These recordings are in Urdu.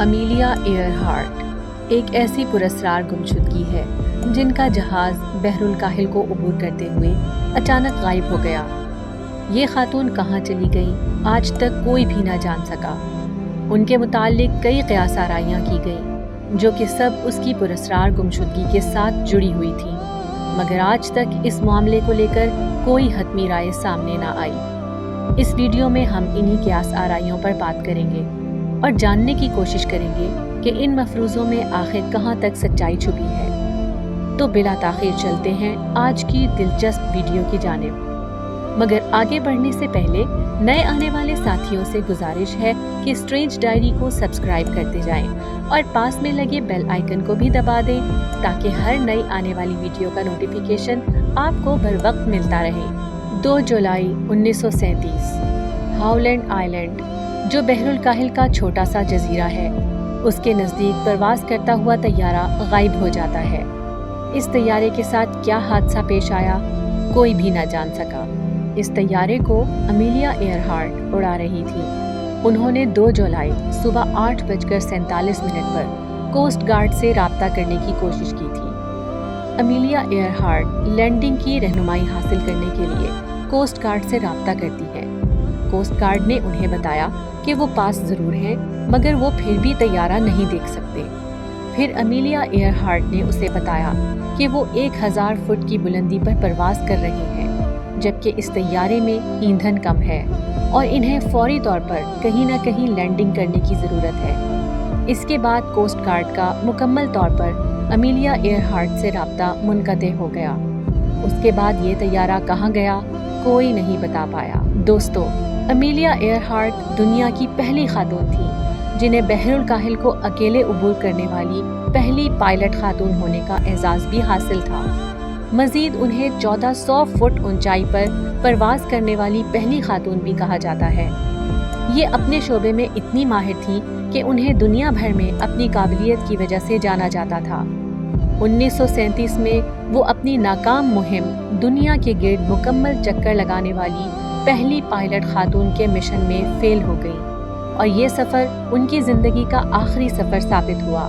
امیلیا ایئرہارٹ ایک ایسی پراسرار گمشدگی ہے جن کا جہاز بحر الکاہل کو عبور کرتے ہوئے اچانک غائب ہو گیا۔ یہ خاتون کہاں چلی گئی آج تک کوئی بھی نہ جان سکا۔ ان کے متعلق کئی قیاس آرائیاں کی گئیں جو کہ سب اس کی پراسرار گمشدگی کے ساتھ جڑی ہوئی تھیں، مگر آج تک اس معاملے کو لے کر کوئی حتمی رائے سامنے نہ آئی۔ اس ویڈیو میں ہم انہی قیاس آرائیوں پر بات کریں گے اور جاننے کی کوشش کریں گے کہ ان مفروضوں میں آخر کہاں تک سچائی چھپی ہے۔ تو بلا تاخیر چلتے ہیں آج کی دلچسپ ویڈیو کی جانب، مگر آگے بڑھنے سے پہلے نئے آنے والے ساتھیوں سے گزارش ہے کہ اسٹرینج ڈائری کو سبسکرائب کرتے جائیں اور پاس میں لگے بیل آئیکن کو بھی دبا دیں تاکہ ہر نئی آنے والی ویڈیو کا نوٹیفیکیشن آپ کو بر وقت ملتا رہے۔ 2 جولائی 1937 ہاؤلینڈ آئی لینڈ، جو بحر الکاہل کا چھوٹا سا جزیرہ ہے، اس کے نزدیک پرواز کرتا ہوا طیارہ غائب ہو جاتا ہے۔ اس طیارے کے ساتھ کیا حادثہ پیش آیا کوئی بھی نہ جان سکا۔ اس طیارے کو امیلیا ایئرہارٹ اڑا رہی تھی۔ انہوں نے 2 جولائی صبح 8:47 پر کوسٹ گارڈ سے رابطہ کرنے کی کوشش کی تھی۔ امیلیا ایئرہارٹ لینڈنگ کی رہنمائی حاصل کرنے کے لیے کوسٹ گارڈ سے رابطہ کرتی ہے۔ کوسٹ گارڈ نے انہیں بتایا کہ وہ پاس ضرور ہیں مگر وہ پھر بھی طیارہ نہیں دیکھ سکتے۔ پھر امیلیا ایئرہارٹ نے اسے بتایا کہ وہ 1000 فٹ کی بلندی پر پرواز کر رہے ہیں، جبکہ اس طیارے میں ایندھن کم ہے اور انہیں فوری طور پر کہیں نہ کہیں لینڈنگ کرنے کی ضرورت ہے۔ اس کے بعد کوسٹ گارڈ کا مکمل طور پر امیلیا ایئرہارٹ سے رابطہ منقطع ہو گیا۔ اس کے بعد یہ طیارہ کہاں گیا کوئی نہیں بتا پایا۔ دوستو، امیلیا ایئرہارٹ دنیا کی پہلی خاتون تھی جنہیں بحر الکاہل کو اکیلے عبور کرنے والی پہلی پائلٹ خاتون ہونے کا اعزاز بھی حاصل تھا۔ مزید انہیں 1400 فٹ اونچائی پر پرواز کرنے والی پہلی خاتون بھی کہا جاتا ہے۔ یہ اپنے شعبے میں اتنی ماہر تھیں کہ انہیں دنیا بھر میں اپنی قابلیت کی وجہ سے جانا جاتا تھا۔ 1937 میں وہ اپنی ناکام مہم دنیا کے گرد مکمل چکر لگانے والی پہلی پائلٹ خاتون کے مشن میں فیل ہو گئی، اور یہ سفر ان کی زندگی کا آخری سفر ثابت ہوا،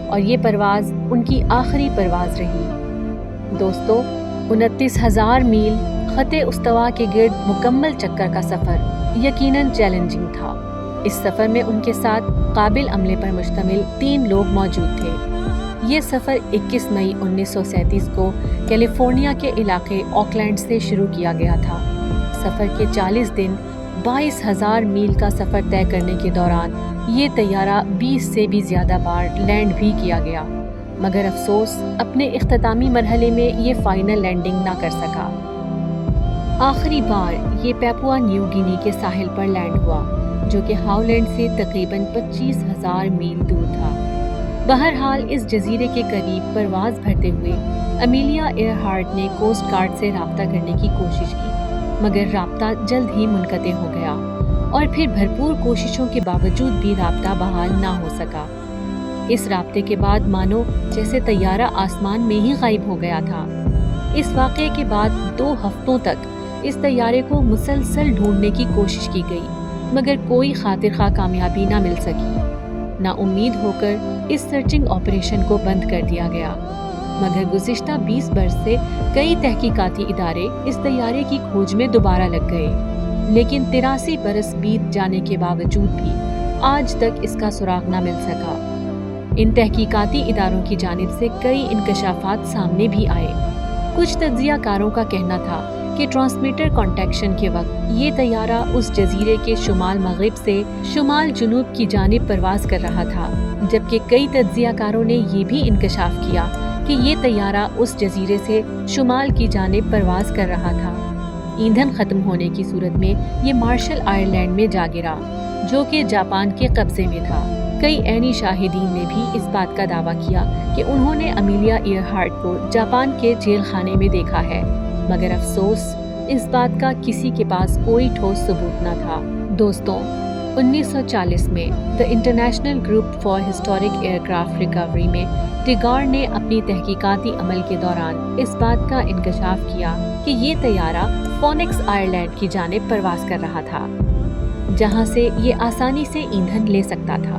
اور یہ پرواز ان کی آخری پرواز رہی۔ دوستو، 29,000 میل خط استوا کے گرد مکمل چکر کا سفر یقیناً چیلنجنگ تھا۔ اس سفر میں ان کے ساتھ قابل عملے پر مشتمل 3 لوگ موجود تھے۔ یہ سفر 21 مئی 1937 کو کیلیفورنیا کے علاقے آکلینڈ سے شروع کیا گیا تھا۔ سفر کے 40 دن 22,000 میل کا سفر طے کرنے کے دوران یہ طیارہ 20 سے بھی زیادہ بار لینڈ بھی کیا گیا، مگر افسوس اپنے اختتامی مرحلے میں یہ فائنل لینڈنگ نہ کر سکا۔ آخری بار یہ پیپوا نیو گینی کے ساحل پر لینڈ ہوا، جو کہ ہاؤلینڈ سے تقریباً 25,000 میل دور تھا۔ بہرحال اس جزیرے کے قریب پرواز بھرتے ہوئے امیلیا ایئرہارٹ نے کوسٹ گارڈ سے رابطہ کرنے کی کوشش کی، مگر رابطہ جلد ہی منقطع ہو گیا اور پھر بھرپور کوششوں کے باوجود بھی رابطہ بحال نہ ہو سکا۔ اس رابطے کے بعد مانو جیسے طیارہ آسمان میں ہی غائب ہو گیا تھا۔ اس واقعے کے بعد 2 ہفتوں تک اس طیارے کو مسلسل ڈھونڈنے کی کوشش کی گئی، مگر کوئی خاطر خواہ کامیابی نہ مل سکی۔ نا امید ہو کر اس سرچنگ آپریشن کو بند کر دیا گیا، مگر گزشتہ 20 برس سے کئی تحقیقاتی ادارے اس طیارے کی کھوج میں دوبارہ لگ گئے، لیکن 83 برس بیت جانے کے باوجود بھی آج تک اس کا سراغ نہ مل سکا۔ ان تحقیقاتی اداروں کی جانب سے کئی انکشافات سامنے بھی آئے۔ کچھ تجزیہ کاروں کا کہنا تھا کہ ٹرانسمیٹر کانٹیکشن کے وقت یہ طیارہ اس جزیرے کے شمال مغرب سے شمال جنوب کی جانب پرواز کر رہا تھا، جبکہ کئی تجزیہ کاروں نے یہ بھی انکشاف کیا کہ یہ طیارہ اس جزیرے سے شمال کی جانب پرواز کر رہا تھا۔ ایندھن ختم ہونے کی صورت میں یہ مارشل آئلینڈ میں جا گرا، جو کہ جاپان کے قبضے میں تھا۔ کئی عینی شاہدین نے بھی اس بات کا دعویٰ کیا کہ انہوں نے امیلیا ایئرہارٹ کو جاپان کے جیل خانے میں دیکھا ہے، مگر افسوس اس بات کا کسی کے پاس کوئی ٹھوس ثبوت نہ تھا۔ دوستوں، 1940 میں the international group for historic aircraft recovery میں ٹیگار نے اپنی تحقیقاتی عمل کے دوران اس بات کا انکشاف کیا کہ یہ طیارہ فونکس آئرلینڈ کی جانب پرواز کر رہا تھا، جہاں سے یہ آسانی سے ایندھن لے سکتا تھا۔